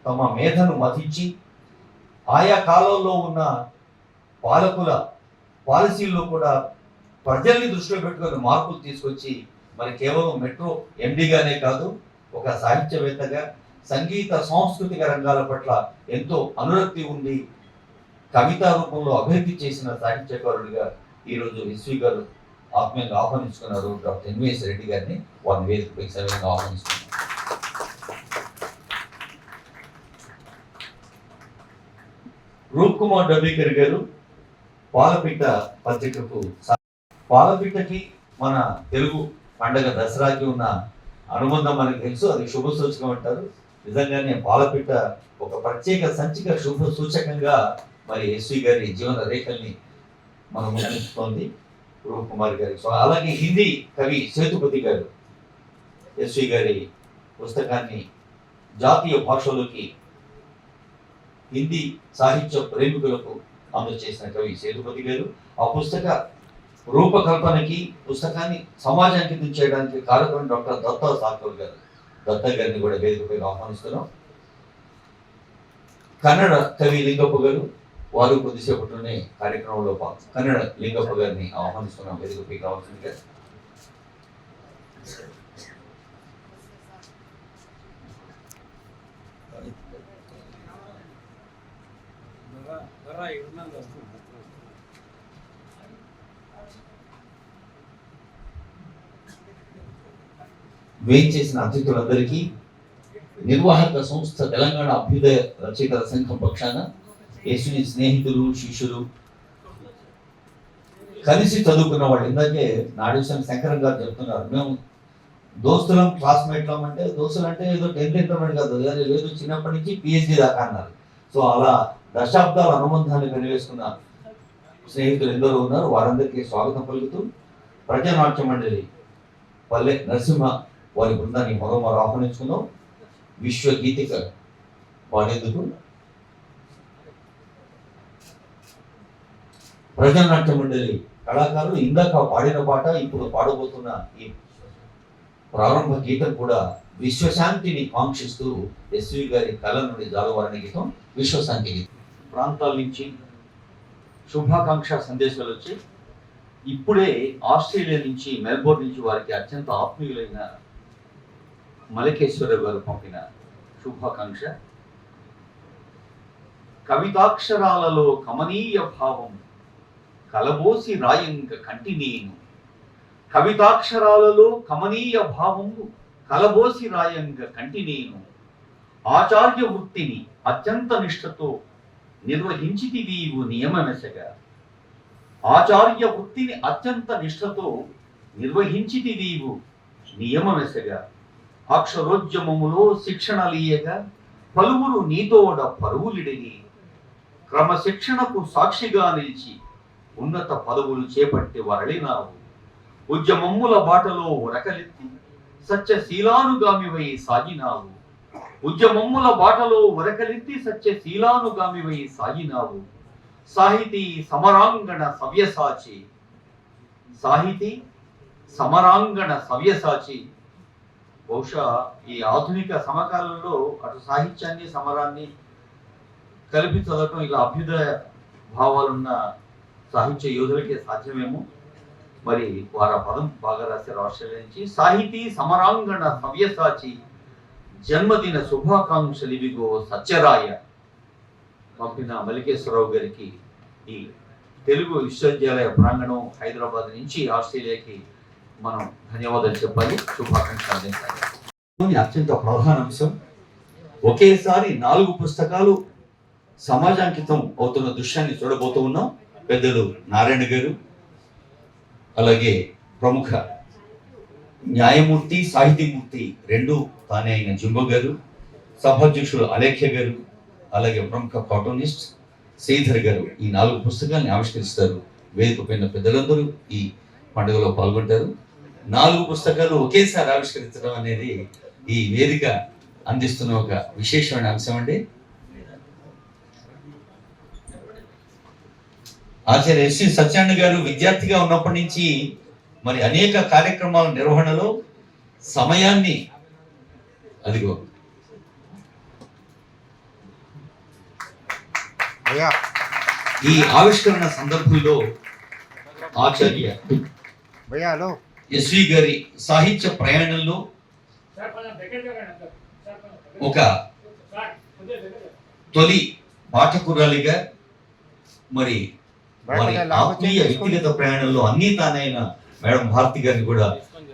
తమ మేధను మధించి ఆయా కాలంలో ఉన్న పాలకుల పాలసీల్లో కూడా ప్రజల్ని దృష్టిలో పెట్టుకుని మార్పులు తీసుకొచ్చి మరి కేవలం మెట్రో ఎండిగానే కాదు, ఒక సాహిత్యవేత్తగా, సంగీత సాంస్కృతిక రంగాల పట్ల ఎంతో అనురక్తి ఉండి కవితా రూపంలో అభివృద్ధి చేసిన సాహిత్యకారుడిగా ఈరోజు ఎస్వి గారు ఆత్మీయంగా ఆహ్వానించుకున్నారు. డాక్టర్ ఎన్విఎస్ రెడ్డి గారిని వారిని వేదికపై సవినంగా ఆహ్వానిస్తున్నారు. రూప్ కుమార్ డబ్బీకర్ గారు పాలపిట్ట పత్రికకు, పాలపిట్టకి మన తెలుగు పండగ దసరాకి ఉన్న అనుబంధం మనకు తెలుసు. అది శుభ సూచకం అంటారు. నిజంగానే పాలపిట్ట ఒక ప్రత్యేక సంచిక శుభ సూచకంగా మరి ఎస్వి గారి జీవన రేఖల్ని మనం ముందుతోంది రూప్ కుమార్ గారి. అలాగే హిందీ కవి సేతుపతి గారు ఎస్వి గారి పుస్తకాన్ని జాతీయ భాషలోకి హిందీ సాహిత్య ప్రేమికులకు అందజేసిన కవి సేతుపతి గారు. ఆ పుస్తక రూపకల్పనకి, పుస్తకాన్ని సమాజానికి అందించడానికి కారకుడు డాక్టర్ దత్తా సాకర్ గారు. దత్తా గారిని కూడా వేదికపై ఆహ్వానిస్తున్నాం. కన్నడ కవి లింగప్ప గారు, వారు కొద్దిసేపట్లోనే కార్యక్రమంలో కన్నడ లింగప్ప గారిని ఆహ్వానిస్తున్నాం వేదికపై కావాల్సిందిగా. వేయించేసిన అతిథులందరికీ నిర్వాహక సంస్థ తెలంగాణ అభ్యుదయ రచయితల సంఘం పక్షాన ఎస్వి స్నేహితులు, శిష్యులు, కలిసి చదువుకున్న వాళ్ళు, ఇందాకే నాడేశ్వరం శంకరం గారు చెప్తున్నారు, మేము దోస్తులం, క్లాస్మేట్లం. అంటే దోస్తులు అంటే ఏదో 10th ఇంటర్మీడియట్ కాదు, లేదు చిన్నప్పటి నుంచి PhD దాకా అన్నారు. సో అలా దశాబ్దాల అనుబంధాన్ని కలిగేసుకున్న స్నేహితులు ఎందరో ఉన్నారు. వారందరికీ స్వాగతం పలుకుతూ ప్రజానాట్య మండలి పల్లె నరసింహ వారి బృందాన్ని మరోమారు ఆహ్వానించుకుందాం. విశ్వగీతిక పాడేందుకు ప్రజానాట్య మండలి కళాకారులు ఇందాక పాడిన పాట, ఇప్పుడు పాడబోతున్న ఈ ప్రారంభ గీతం కూడా విశ్వశాంతిని కాంక్షిస్తూ ఎస్వి గారి కళ నుండి జాలువారిన గీతం విశ్వశాంతి గీతం. ప్రాంతాల నుంచి శుభాకాంక్ష సందేశాలు వచ్చి ఇప్పుడే ఆస్ట్రేలియా నుంచి, మెల్బోర్న్ నుంచి వారికి అత్యంత ఆత్మీయులైన మలకేశ్వర గారు పంపిన శుభాకాంక్ష. కవితాక్షరాలలో కమనీయ భావం కలబోసి రాయంగ కంటి నేను. కవితాక్షరాలలో కమనీయ భావము కలబోసి రాయంగ కంటి నేను. ఆచార్య వృత్తిని అత్యంత నిష్ఠతో నిర్వహించితి నీవు నియమమెసగా. ఆచార్య వృత్తిని అత్యంత నిష్ఠతో నిర్వహించితి నీవు నియమమెసగా. అక్షరోద్యమములో శిక్షణలీయగా పలువురు నీతోడ పరువులిడిగి. క్రమశిక్షణకు సాక్షిగా నిలిచి ఉన్నత పదవులు చేపట్టి వరళినావు. ఉద్యమమ్ముల బాటలో ఉరకలెత్తి సత్యశీలానుగామివై సాగినావు. ఉద్యమమ్ముల బాటలో ఉరకలెత్తి సత్యశీలానుగామివై సాగినావు. సాహితీ సమరాంగణ సవ్యసాచి. సాహితీ సమరాంగణ సవ్యసాచి. బహుశా ఈ ఆధునిక సమకాలంలో అటు సాహిత్యాన్ని సమరాన్ని కలిపి చదవటం ఇలా అభ్యుదయ భావాలున్న సాహిత్య యోధులకే సాధ్యమేమో. మరి వారు ఆ పదం బాగా రాశారు ఆస్ట్రేలియా నుంచి. సాహితీ సమరాంగణ సవ్యసాచి జన్మదిన శుభాకాంక్షలివిగో సత్యరాయ. పంపిన మల్లికేశ్వరరావు గారికి ఈ తెలుగు విశ్వవిద్యాలయ ప్రాంగణం హైదరాబాద్ నుంచి ఆస్ట్రేలియాకి మనం ధన్యవాదాలు చెప్పాలి, శుభాకాంక్షలు అందించాలి. అత్యంత ప్రధాన అంశం, ఒకేసారి 4 పుస్తకాలు సమాజాంకితం అవుతున్న దృశ్యాన్ని చూడబోతూ ఉన్నాం. పెద్దలు నారాయణ గారు, అలాగే ప్రముఖ న్యాయమూర్తి సాహితీమూర్తి రెండు తానే అయిన జింబో గారు, సభాధ్యక్షులు అలేఖ్య గారు, అలాగే ప్రముఖ కార్టూనిస్ట్ శ్రీధర్ గారు ఈ 4 పుస్తకాలను ఆవిష్కరిస్తారు. వేదిక పైన పెద్దలందరూ ఈ పండుగలో పాల్గొంటారు. 4 పుస్తకాలు ఒకేసారి ఆవిష్కరించడం అనేది ఈ వేదిక అందిస్తున్న ఒక విశేషమైన అంశం అండి. ఆచార్య ఎస్సి సత్యానంద గారు విద్యార్థిగా ఉన్నప్పటి నుంచి మరి అనేక కార్యక్రమాల నిర్వహణలో సమయాన్ని అదిగో ఈ ఆవిష్కరణ సందర్భంలో ఆచార్య ఎస్వి గారి సాహిత్య ప్రయాణంలో ఒక తొలి పాఠకురాలిగా మరి ఆత్మీయ వ్యక్తిగత ప్రయాణంలో అన్ని తానైన మేడం భారతి గారిని కూడా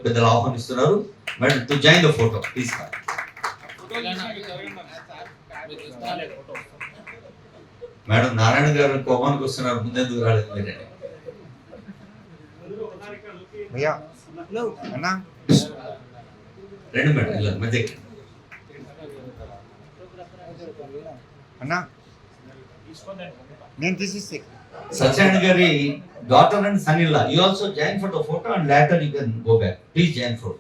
పెద్దలు ఆహ్వానిస్తున్నారు. Madam to join the photo please. Madam Narayana garu కోపానికి వస్తున్నారు, ముందెందుకు రాలేదు మీరండి. రెండు మేడం ఇలా మధ్య నేను తీసిస్తే Sachin Gari, daughter and son-in-law. You also join for the photo and later you can go back. Please join for.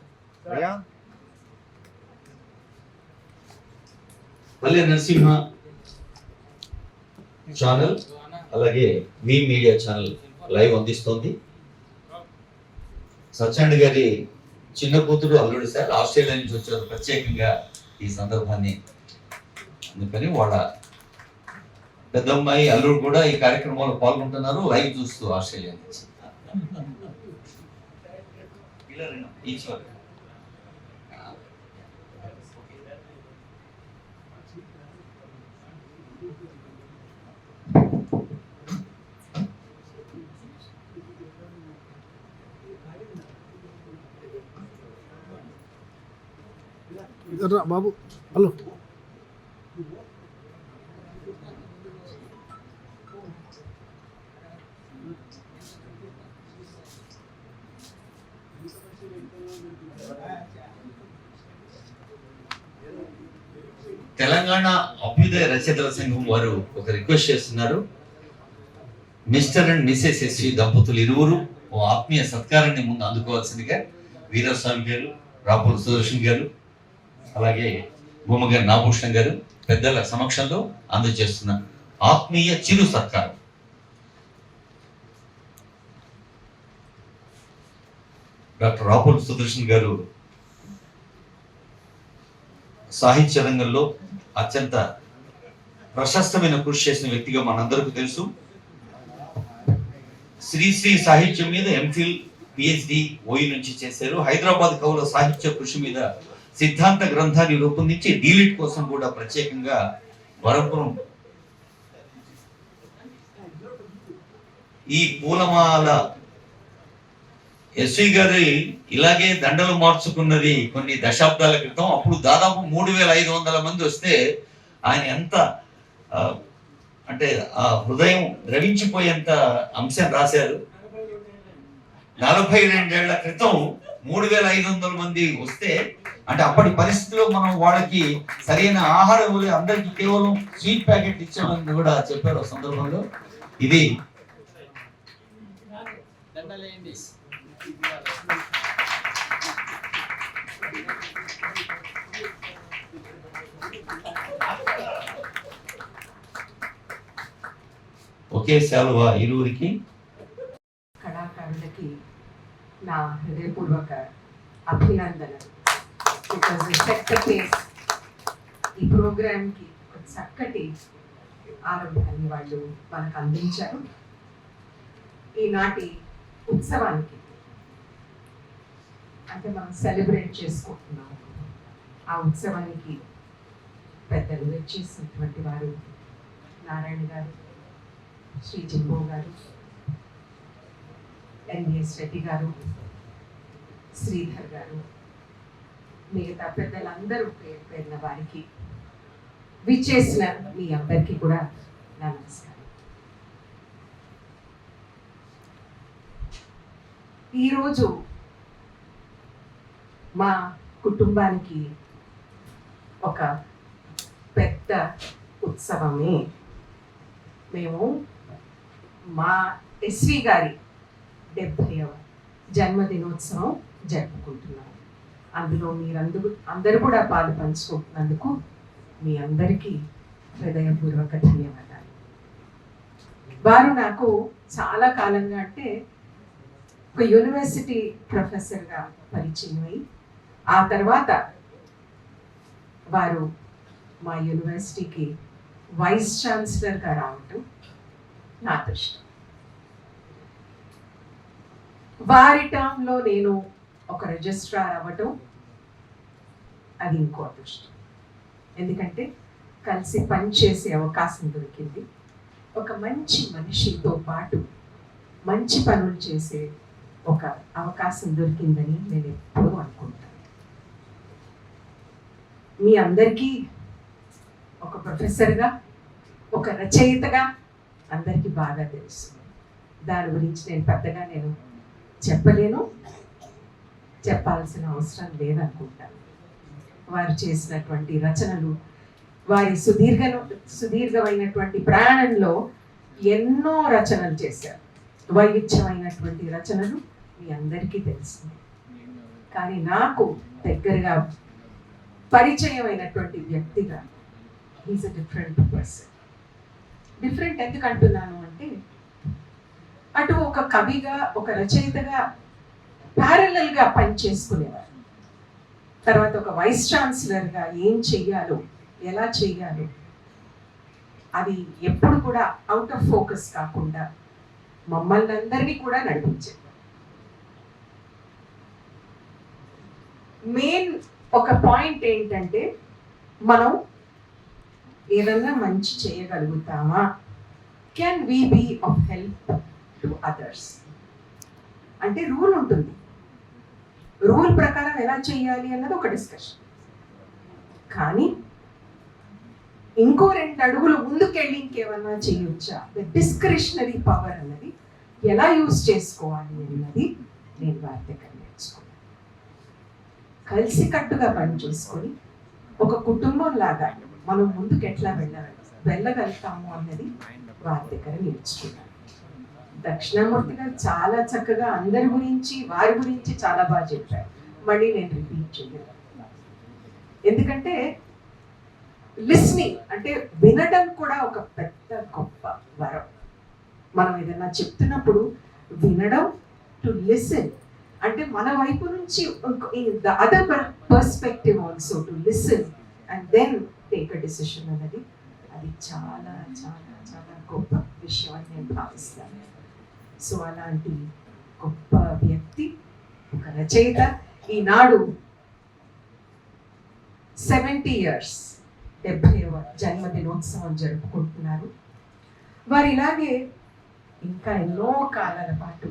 Yeah. Palle Narasimha channel, alage V Media channel live అందిస్తోంది. సత్యనారాయణ గారి చిన్న కూతురు అల్లుడు సార్ ఆస్ట్రేలియా నుంచి వచ్చారు ప్రత్యేకంగా ఈ సందర్భాన్ని. అందుకని వాళ్ళ పెద్దమ్మాయి అల్లుడు కూడా ఈ కార్యక్రమంలో పాల్గొంటున్నారు లైవ్ చూస్తూ ఆస్ట్రేలియా నుంచి. బాబు హలో తెలంగాణ అభ్యుదయ రచయితల సంఘం వారు ఒక రిక్వెస్ట్ చేస్తున్నారు. మిస్టర్ అండ్ మిసెస్ ఎస్వి దంపతులు ఇరువురు ఓ ఆత్మీయ సత్కారాన్ని ముందు అందుకోవాల్సిందిగా వీరస్వామి గారు, రాపూర్ సుదర్శన్ గారు, అలాగే బొమ్మగారి నాభూషణ్ గారు పెద్దల సమక్షంలో అందజేస్తున్న ఆత్మీయ చిరు సత్కారం. డాక్టర్ రాపూర్ సుదర్శన్ గారు సాహిత్య రంగంలో అత్యంత ప్రశస్తమైన కృషి చేసిన వ్యక్తిగా మనందరికీ తెలుసు. శ్రీశ్రీ సాహిత్యం మీద ఎంఫిల్, పిహెచ్డి, ఓయి నుంచి చేశారు. హైదరాబాద్ కవుల సాహిత్య కృషి మీద సిద్ధాంత గ్రంథాన్ని రూపొందించి డీలిట్ కోసం కూడా ప్రత్యేకంగా వరపురం ఈ పూలమాల ఎస్వి గారి ఇలాగే దండలు మార్చుకున్నది కొన్ని దశాబ్దాల క్రితం. అప్పుడు దాదాపు 3500 మంది వస్తే ఆయన ఎంత అంటే ఆ హృదయం ద్రవించిపోయేంత అంశం రాశారు. 42 ఏళ్ల క్రితం 3500 మంది వస్తే, అంటే అప్పటి పరిస్థితిలో మనం వాళ్ళకి సరైన ఆహారం అందరికి కేవలం స్వీట్ ప్యాకెట్ ఇచ్చామని కూడా చెప్పారు ఆ సందర్భంలో. ఇది ఒకే సెలవు ఇరువురికి. కళాకారులకి నా హృదయపూర్వక అభినందనలు. Because set the place. ఈ ప్రోగ్రామ్కి ఒక చక్కటి ఆరంభాన్ని వాళ్ళు మనకు అందించారు. ఈనాటి ఉత్సవానికి అంటే మనం సెలబ్రేట్ చేసుకుంటున్నాం. ఆ ఉత్సవానికి పెద్దలు వచ్చేసినటువంటి వారు నారాయణ గారు, శ్రీ జింబో గారు, ఎన్విఎస్ రెడ్డి గారు, శ్రీధర్ గారు, మిగతా పెద్దలందరూ పేరు పేరున వారికి విచ్చేసిన మీ అందరికీ కూడా నా నమస్కారం. ఈరోజు మా కుటుంబానికి ఒక పెద్ద ఉత్సవమే. మేము మా ఎస్వి గారి 70వ జన్మదినోత్సవం జరుపుకుంటున్నాం. అందులో అందరూ కూడా పాలు పంచుకుంటున్నందుకు మీ అందరికీ హృదయపూర్వక ధన్యవాదాలు. వారు నాకు చాలా కాలంగా, అంటే ఒక యూనివర్సిటీ ప్రొఫెసర్గా పరిచయం అయి, ఆ తర్వాత వారు మా యూనివర్సిటీకి వైస్ ఛాన్సలర్గా రావటం నా అదృష్టం. వారి టర్మ్లో నేను ఒక రిజిస్ట్రార్ అవ్వటం అది ఇంకో అదృష్టం. ఎందుకంటే కలిసి పనిచేసే అవకాశం దొరికింది. ఒక మంచి మనిషితో పాటు మంచి పనులు చేసే ఒక అవకాశం దొరికిందని నేను ఎప్పుడూ అనుకుంటాను. మీ అందరికీ ఒక ప్రొఫెసర్గా, ఒక రచయితగా అందరికీ బాగా తెలుసు. దాని గురించి నేను పెద్దగా చెప్పలేను, చెప్పాల్సిన అవసరం లేదనుకుంటాను. వారు చేసినటువంటి రచనలు, వారి సుదీర్ఘమైనటువంటి ప్రయాణంలో ఎన్నో రచనలు చేశారు. వైవిధ్యమైనటువంటి రచనలు మీ అందరికీ తెలిసింది. కానీ నాకు దగ్గరగా పరిచయమైనటువంటి వ్యక్తిగా is a different person. Different ఎందుకు అంటున్నాను అంటే, అటు ఒక కవిగా, ఒక రచయితగా ప్యారలల్గా పనిచేసుకునేవారు. తర్వాత ఒక వైస్ ఛాన్సలర్గా ఏం చెయ్యాలో, ఎలా చెయ్యాలో అది ఎప్పుడు కూడా అవుట్ ఆఫ్ ఫోకస్ కాకుండా మమ్మల్ని అందరినీ కూడా నడిపించారు. మెయిన్ ఒక పాయింట్ ఏంటంటే, మనం ఏదన్నా మంచి చేయగలుగుతామా, can we be of help to others అంటే రూల్ ఉంటుంది. రూల్ ప్రకారం ఎలా చేయాలి అన్నది ఒక డిస్కషన్. కానీ ఇంకో 2 అడుగులు ముందుకెళ్ళి ఇంకేమన్నా చేయొచ్చా, డిస్క్రిషనరీ పవర్ అన్నది ఎలా యూజ్ చేసుకోవాలి అన్నది నేను వారి దగ్గర నేర్చుకున్నాను. కలిసికట్టుగా పని చేసుకొని ఒక కుటుంబం లాగా మనం ముందుకు ఎట్లా వెళ్ళగలుగుతాము అన్నది వారి దగ్గర నేర్చుకున్నాను. దక్షిణామూర్తి గారు చాలా చక్కగా అందరి గురించి, వారి గురించి చాలా బాగా చెప్పారు. మళ్ళీ నేను రిపీట్ చేయను. ఎందుకంటే లిస్నింగ్ అంటే వినడం కూడా ఒక పెద్ద గొప్ప వరం. మనం ఏదైనా చెప్తున్నప్పుడు వినడం, టు లిసన్ అంటే మన వైపు నుంచి the other perspective also to listen and then take a decision అన్నది అది చాలా చాలా చాలా గొప్ప విషయం అని నేను భావిస్తాను. సో అలాంటి గొప్ప వ్యక్తి, ఒక రచయిత, ఈనాడు 70 years 70వ జన్మదినోత్సవం జరుపుకుంటున్నారు. వారు ఇలాగే ఇంకా ఎన్నో కాలాల పాటు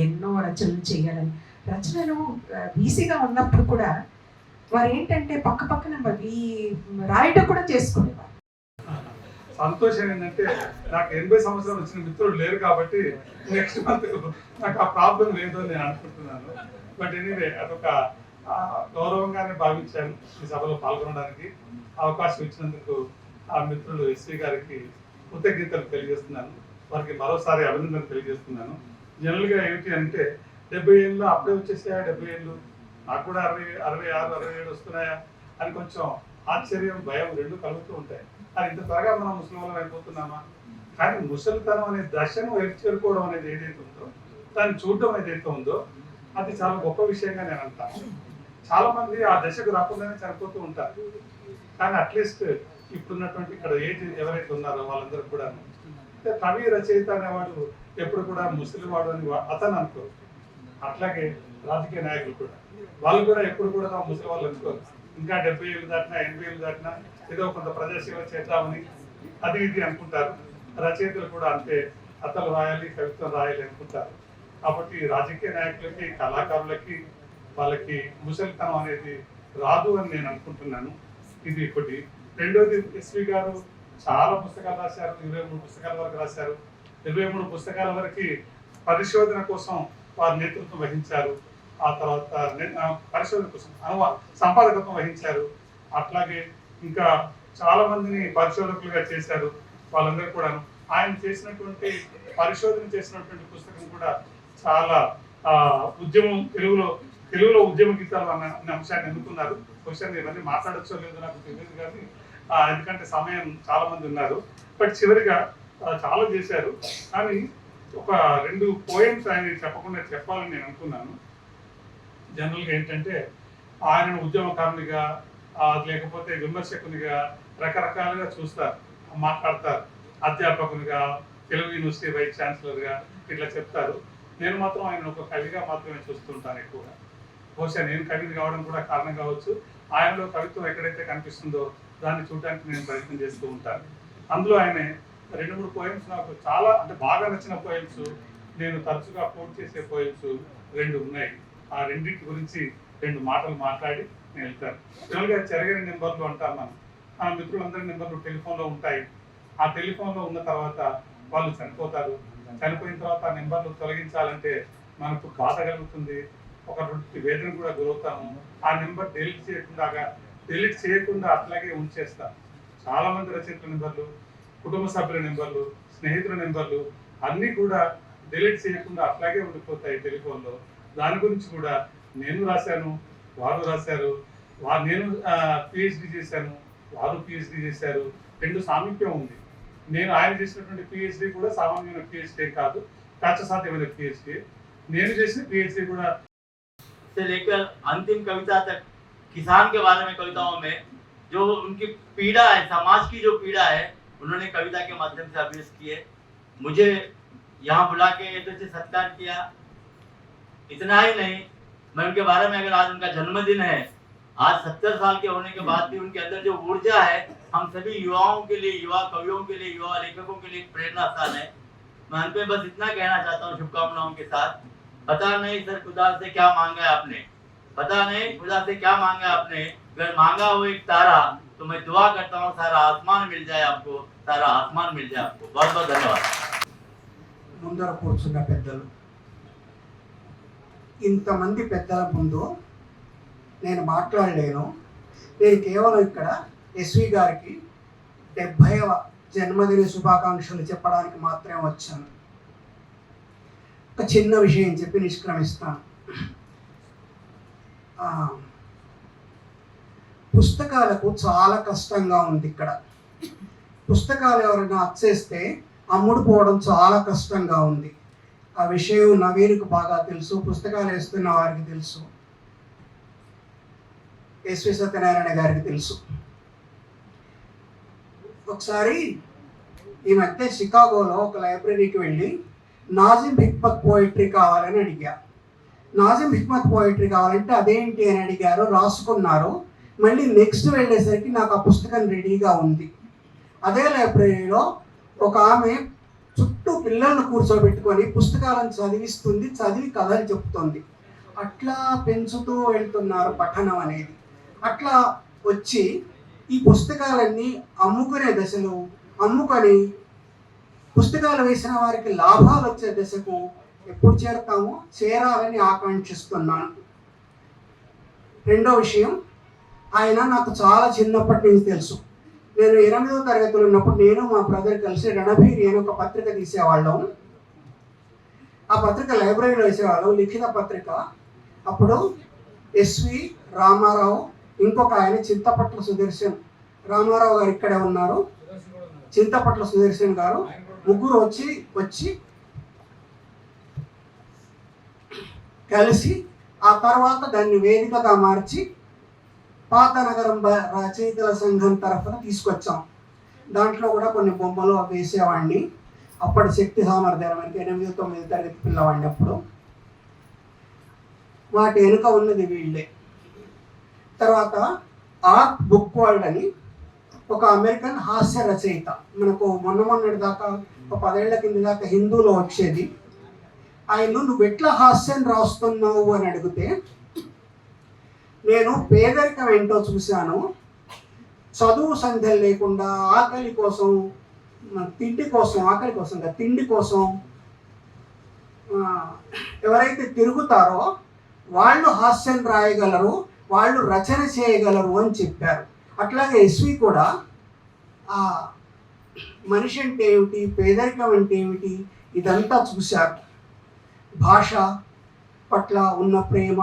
ఎన్నో రచనలు చేయాలని. రచనలు ఈజీగా ఉన్నప్పుడు కూడా వారు ఏంటంటే పక్క పక్కన రాయటం కూడా చేసుకునేవారు. సంతోషం ఏంటంటే నాకు 80 సంవత్సరాలు వచ్చిన మిత్రులు లేరు కాబట్టి నెక్స్ట్ మంత్ నాకు ఆ ప్రాబ్లం లేదు అని నేను అనుకుంటున్నాను. బట్ ఎనీవే అదొక గౌరవంగానే భావించాను ఈ సభలో పాల్గొనడానికి అవకాశం ఇచ్చినందుకు ఆ మిత్రులు ఎస్వి గారికి కృతజ్ఞతలు తెలియజేస్తున్నాను. వారికి మరోసారి అభినందనలు తెలియజేస్తున్నాను. జనరల్గా ఏమిటి అంటే 70 ఏళ్ళు అప్పుడే వచ్చేసాయా, 70 ఏళ్ళు నాకు కూడా 66, 67 వస్తున్నాయా అని కొంచెం ఆశ్చర్యం, భయం రెండు కలుగుతూ ఉంటాయి. అది ఇంత త్వరగా మనం ముసలివాళ్ళం అయిపోతున్నామా? కానీ ముసలితనం అనే దశను చేరుకోవడం అనేది ఏదైతే ఉందో, దాన్ని చూడడం ఏదైతే ఉందో అది చాలా గొప్ప విషయంగా నేను అంటాను. చాలా మంది ఆ దశకు రాకుండానే చనిపోతూ ఉంటారు. కానీ అట్లీస్ట్ ఇప్పుడున్నటువంటి ఇక్కడ ఏజ్ ఎవరైతే ఉన్నారో వాళ్ళందరూ కూడా కవి రచయిత అనేవాడు ఎప్పుడు కూడా ముసలివాడు అని అతను అనుకోరు. అట్లాగే రాజకీయ నాయకులు కూడా వాళ్ళు కూడా ఎప్పుడు కూడా ముసలి వాళ్ళు అనుకోరు. ఇంకా 70 ఏళ్ళు దాటినా 80 ఏళ్ళు దాటినా ఏదో కొంత ప్రజాసేవ చేద్దామని అది ఇది అనుకుంటారు. రచయితలు కూడా అంతే, కథలు రాయాలి, కవిత్వం రాయాలి అనుకుంటారు. కాబట్టి రాజకీయ నాయకులకి, కళాకారులకి వాళ్ళకి ముసలితనం అనేది రాదు అని నేను అనుకుంటున్నాను. ఇది ఒకటి. రెండోది, ఎస్వి గారు చాలా పుస్తకాలు రాశారు, 23 పుస్తకాల వరకు రాశారు. 23 పుస్తకాల వరకు పరిశోధన కోసం వారు నేతృత్వం వహించారు. ఆ తర్వాత పరిశోధన కోసం సంపాదకత్వం వహించారు. అట్లాగే ఇంకా చాలా మందిని పరిశోధకులుగా చేశారు. వాళ్ళందరూ కూడా ఆయన చేసినటువంటి పరిశోధన చేసినటువంటి పుస్తకం కూడా చాలా ఉద్యమం, తెలుగులో ఉద్యమ గీతాలు అన్న అంశాన్ని ఎన్నుకున్నారు. క్వశ్చన్ ఇవన్నీ మాట్లాడచ్చో లేదో నాకు తెలియదు, కానీ ఎందుకంటే సమయం చాలా మంది ఉన్నారు. బట్ చివరిగా చాలా చేశారు. కానీ ఒక 2 పోయమ్స్ ఆయన చెప్పకుండా చెప్పాలని నేను అనుకున్నాను. జనరల్గా ఏంటంటే ఆయనను ఉద్యమకారునిగా లేకపోతే విమర్శకునిగా రకరకాలుగా చూస్తారు, మాట్లాడతారు. అధ్యాపకునిగా, తెలుగు యూనివర్సిటీ వైస్ ఛాన్సలర్గా ఇట్లా చెప్తారు. నేను మాత్రం ఆయన ఒక కవిగా మాత్రమే చూస్తుంటాను ఎక్కువగా. బహుశా నేను కవిని కావడం కూడా కారణం కావచ్చు. ఆయనలో కవిత్వం ఎక్కడైతే కనిపిస్తుందో దాన్ని చూడడానికి నేను ప్రయత్నం చేస్తూ ఉంటాను. అందులో ఆయన 2-3 పోయమ్స్ నాకు చాలా అంటే బాగా నచ్చిన పోయమ్స్, నేను తరచుగా కోట్ చేసే పోయమ్స్ 2 ఉన్నాయి. ఆ రెండింటి గురించి 2 మాటలు మాట్లాడి నేను వెళ్తాను. జనరల్గా చెరగని నెంబర్లు అంటారు మనం. మన మిత్రులందరి నెంబర్లు టెలిఫోన్లో ఉంటాయి. ఆ టెలిఫోన్లో ఉన్న తర్వాత వాళ్ళు చనిపోతారు. చనిపోయిన తర్వాత ఆ నెంబర్లు తొలగించాలంటే మనకు బాధ కలుగుతుంది, ఒక వేదన కూడా గురవుతాము. ఆ నెంబర్ డిలీట్ చేయకుండా అట్లాగే ఉంచేస్తాం. చాలా మంది రచయితల నెంబర్లు, కుటుంబ సభ్యుల నెంబర్లు, స్నేహితుల నెంబర్లు అన్నీ కూడా డిలీట్ చేయకుండా అట్లాగే ఉండిపోతాయి టెలిఫోన్లో. దాని గురించి కూడా నేను రాశాను, వారు రాశారు. నేను పిహెచ్డి చేశాను, వారు పిహెచ్డి చేశారు. 2 సామీప్యం ఉంది. నేను ఆయన చేసినటువంటి పిహెచ్డి కూడా సామాన్యమైన పిహెచ్డి కాదు, కష్టసాధ్యమైన పిహెచ్డి. నేను చేసిన పిహెచ్డి కూడా से लेकर अंतिम कविता तक किसान के बारे में कविताओं में जो उनकी पीड़ा है, समाज की जो पीड़ा है, उन्होंने कविता के माध्यम से अभिव्यक्त किए। मुझे यहाँ बुला के से सत्कार किया। इतना ही नहीं, मैं उनके बारे में, अगर आज उनका जन्मदिन है, आज 70 साल के होने के बाद भी उनके अंदर जो ऊर्जा है, हम सभी युवाओं के लिए, युवा कवियों के लिए, युवा लेखकों के लिए एक प्रेरणा स्थान है। मैं अंत में बस इतना कहना चाहता हूँ शुभकामनाओं के साथ। पता नहीं सर खुदा से क्या मांगा है आपने, पता नहीं खुदा से क्या मांगा है आपने। अगर मांगा हो एक तारा, तो मैं दुआ करता हूँ सारा आसमान मिल जाए आपको, सारा आसमान मिल जाए आपको। बहुत बहुत धन्यवाद। ముందర కూర్చున్న పెద్దలు, ఇంతమంది పెద్దల ముందు నేను మాట్లాడలేను. నేను కేవలం ఇక్కడ ఎస్వి గారికి 70వ జన్మదిన శుభాకాంక్షలు చెప్పడానికి మాత్రమే వచ్చాను. ఒక చిన్న విషయం చెప్పి నిష్క్రమిస్తాను. పుస్తకాలకు చాలా కష్టంగా ఉంది ఇక్కడ. పుస్తకాలు ఎవరైనా అచ్చేస్తే అమ్ముడుపోవడం చాలా కష్టంగా ఉంది. ఆ విషయం నవీన్కు బాగా తెలుసు, పుస్తకాలు వేస్తున్న వారికి తెలుసు, ఎస్వి సత్యనారాయణ గారికి తెలుసు. ఒకసారి ఈ మధ్య షికాగోలో ఒక లైబ్రరీకి వెళ్ళి నాజిమ్ హిక్మత్ పోయిటరీ కావాలని అడిగా. నాజిమ్ హిక్మత్ పోయిటరీ కావాలంటే అదేంటి అని అడిగారు, రాసుకున్నారు. మళ్ళీ నెక్స్ట్ వెళ్ళేసరికి నాకు ఆ పుస్తకం రెడీగా ఉంది. అదే లైబ్రరీలో ఒక ఆమె చుట్టూ పిల్లలను కూర్చోబెట్టుకొని పుస్తకాలను చదివిస్తుంది, చదివి కథలు చెప్తుంది. అట్లా పెంచుతూ వెళ్తున్నారు పఠనం అనేది. అట్లా వచ్చి ఈ పుస్తకాలన్నీ అమ్ముకునే దశలో అమ్ముకొని పుస్తకాలు వేసిన వారికి లాభాలు వచ్చే దశకు ఎప్పుడు చేరతామో చేరాలని ఆకాంక్షిస్తున్నాను. రెండో విషయం, ఆయన నాకు చాలా చిన్నప్పటి నుంచి తెలుసు. నేను 8వ తరగతిలో ఉన్నప్పుడు నేను మా బ్రదర్ కలిసి రణభీర్ అని ఒక పత్రిక తీసేవాళ్ళం. ఆ పత్రిక లైబ్రరీలో వేసేవాళ్ళం, లిఖిత పత్రిక. అప్పుడు ఎస్వి రామారావు, ఇంకొక ఆయన చింతపట్ల సుదర్శన్, రామారావు గారు ఇక్కడే ఉన్నారు, చింతపట్ల సుదర్శన్ గారు, ముగ్గురు వచ్చి కలిసి ఆ తర్వాత దాన్ని వేదికగా మార్చి పాత నగరం రచయితల సంఘం తరఫున తీసుకొచ్చాం. దాంట్లో కూడా కొన్ని బొమ్మలు వేసేవాడిని. అప్పటి శక్తి సామర్థ్యాలు మనకి 8వ 9వ తరగతి పిల్లవాడిని. అప్పుడు వాటి వెనుక ఉన్నది వీళ్ళే. తర్వాత ఆర్ట్ బుక్ వరల్డ్ అని ఒక అమెరికన్ హాస్య రచయిత, మనకు మొన్నటి దాకా ఒక 10 ఏళ్ల కింద దాకా హిందూలో వచ్చేది. ఆయన నువ్వు ఎట్లా హాస్యం రాస్తున్నావు అని అడిగితే, నేను పేదరికం ఏంటో చూశాను, చదువు సంధ్యలు లేకుండా ఆకలి కోసం తిండి కోసం ఎవరైతే తిరుగుతారో వాళ్ళు హాస్యం రాయగలరు, వాళ్ళు రచన చేయగలరు అని చెప్పారు. అట్లాగే ఎస్వి కూడా ఆ మనిషి అంటే ఏమిటి, పేదరికం అంటే ఏమిటి, ఇదంతా చూశారు. భాష పట్ల ఉన్న ప్రేమ,